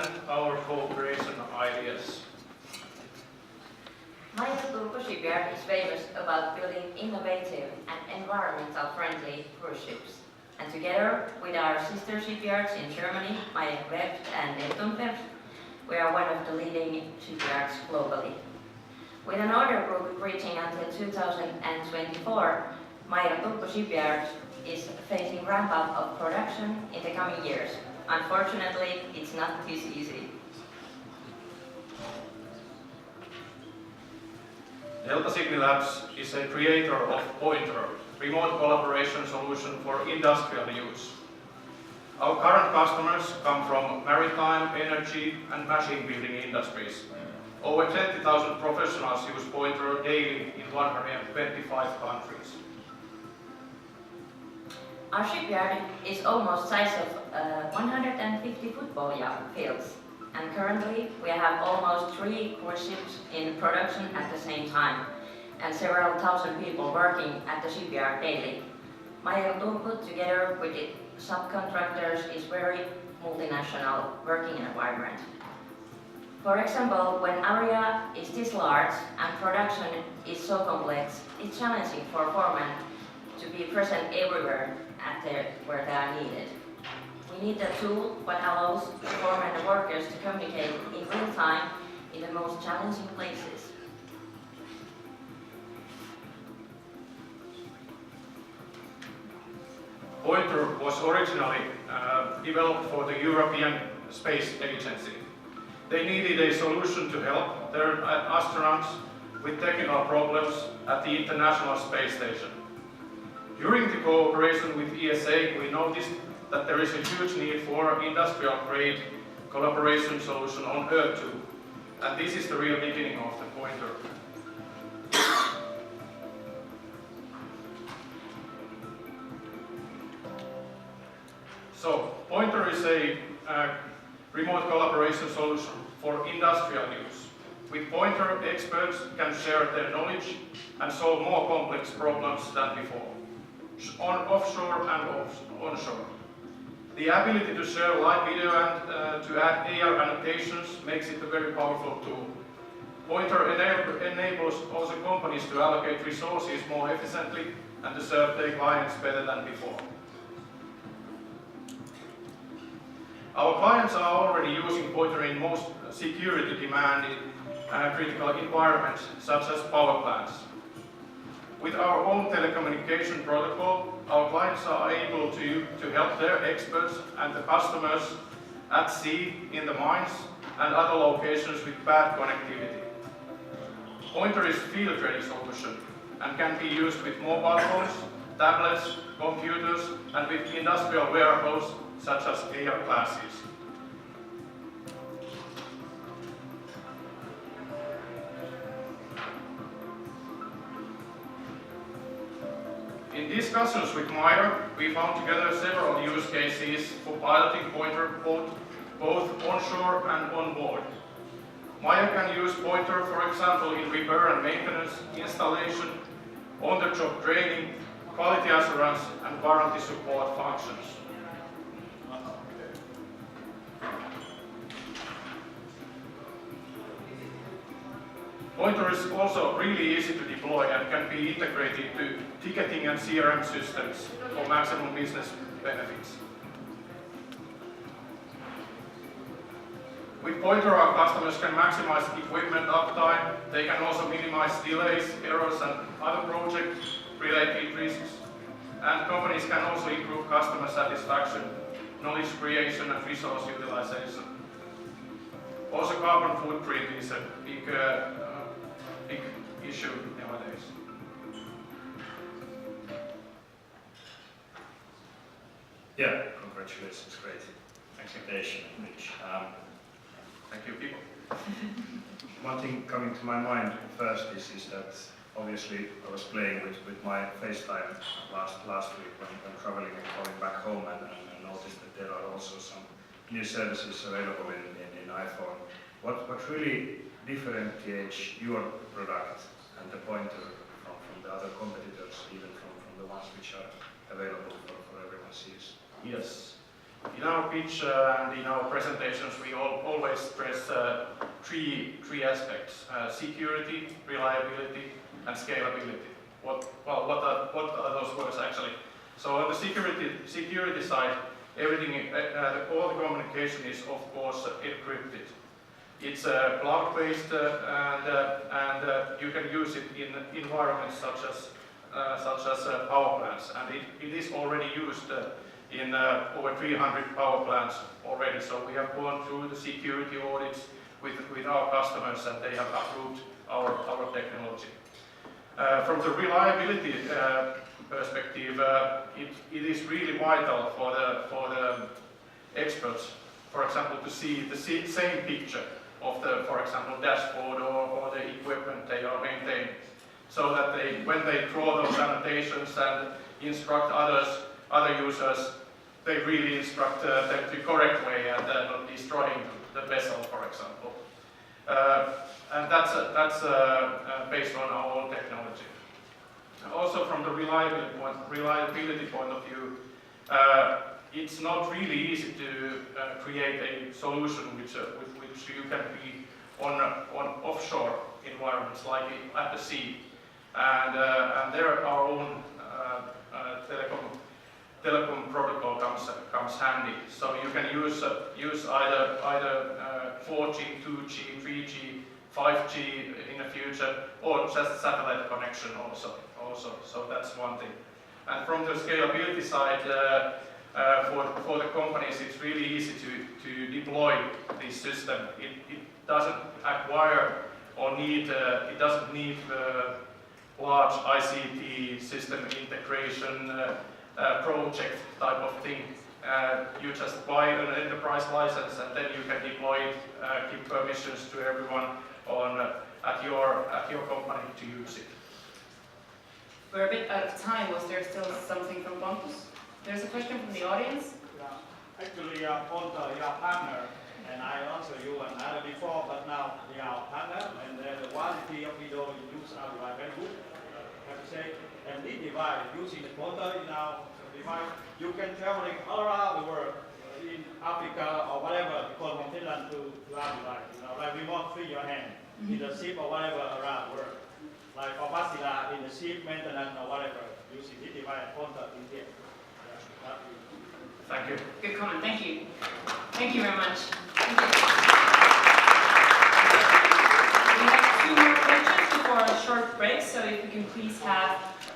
and our cooperation ideas. Meyer Turku shipyard is famous about building innovative and environmental friendly cruise ships. And together with our sister shipyards in Germany, Meyer and Neptunwerft, we are one of the leading shipyards globally. With an order book reaching until 2024, Meyer Turku shipyard is facing ramp-up of production in the coming years. Unfortunately, it's not this easy. Delta Cygni Labs is a creator of POINTR, remote collaboration solution for industrial use. Our current customers come from maritime, energy and machine building industries. Over 20,000 professionals use POINTR daily in 125 countries. Our shipyard is almost size of 150 football fields, and currently we have almost 3 cruise ships in production at the same time, and several thousand people working at the shipyard daily. Meyer Turku, together with its subcontractors, is very multinational working environment. For example, when area is this large and production is so complex, it's challenging for foremen to be present everywhere where they are needed. We need a tool that allows the foremen and workers to communicate in real time in the most challenging places. POINTR was originally developed for the European Space Agency. They needed a solution to help their astronauts with technical problems at the International Space Station. During the cooperation with ESA, we noticed that there is a huge need for industrial-grade collaboration solution on Earth too. And this is the real beginning of the POINTR. So, POINTR is a remote collaboration solution for industrial use. With POINTR, experts can share their knowledge and solve more complex problems than before, offshore and onshore. The ability to share live video and to add AR annotations makes it a very powerful tool. POINTR enables also companies to allocate resources more efficiently and to serve their clients better than before. Our clients are already using POINTR in most security demanding critical environments, such as power plants. With our own telecommunication protocol, our clients are able to help their experts and the customers at sea, in the mines, and other locations with bad connectivity. POINTR is field-ready solution and can be used with mobile phones, tablets, computers, and with industrial wearables such as AR glasses. In discussions with Meyer, we found together several use cases for piloting POINTR both onshore and on board. Meyer can use POINTR, for example, in repair and maintenance, installation, on-the-job training, quality assurance, and warranty support functions. POINTR is also really easy to deploy and can be integrated to ticketing and CRM systems for maximum business benefits. With POINTR, our customers can maximize equipment uptime. They can also minimize delays, errors, and other project-related risks. And companies can also improve customer satisfaction, knowledge creation, and resource utilization. Also, carbon footprint is a big issue nowadays. Yeah, congratulations, great presentation, Rich. Thank you, people. One thing coming to my mind first is that obviously I was playing with my FaceTime last week when traveling and coming back home and noticed that there are also some new services available in iPhone. What really differentiates your product and the POINTR from the other competitors, even from the ones which are available for everyone's use? Yes. In our pitch and in our presentations, we always stress three aspects: security, reliability, and scalability. What are those words actually? So on the security side, everything, all the communication is of course encrypted. It's cloud-based, and you can use it in environments such as power plants, and it is already used in over 300 power plants already. So we have gone through the security audits with our customers, and they have approved our technology. From the reliability perspective, it is really vital for the experts, for example, to see the same picture of the, for example, dashboard or the equipment they are maintaining, so that when they draw those annotations and instruct other users, they really instruct them the correct way and not destroying the vessel, for example. And that's based on our own technology. Also, from the reliability point of view, it's not really easy to create a solution with which you can be on offshore environments like at the sea, and there our own telecom protocol comes handy. So you can use either 4G, 2G, 3G, 5G in the future, or just satellite connection also. So that's one thing. And from the scalability side, for the companies, it's really easy to deploy this system. It doesn't acquire or need, it doesn't need large ICT system integration project type of thing. You just buy an enterprise license, and then you can deploy it, give permissions to everyone at your company to use it. We're a bit out of time. Was there still something from Pontus? There's a question from the audience. Yeah. Actually, POINTR, you are partner, and I answer you and other before, but now we are partner, and the quality of video you use are very good, I have to say. And this device, using the POINTR in our device, you can traveling all around the world, in Africa or whatever, because from Finland to our device, like remote free your hand, in the ship or whatever around the world. Like for Basila in the ship maintenance or whatever, using this device, POINTR in here. Thank you. Good comment. Thank you. Thank you very much. Thank you. We have 2 more questions before a short break, so if we can please have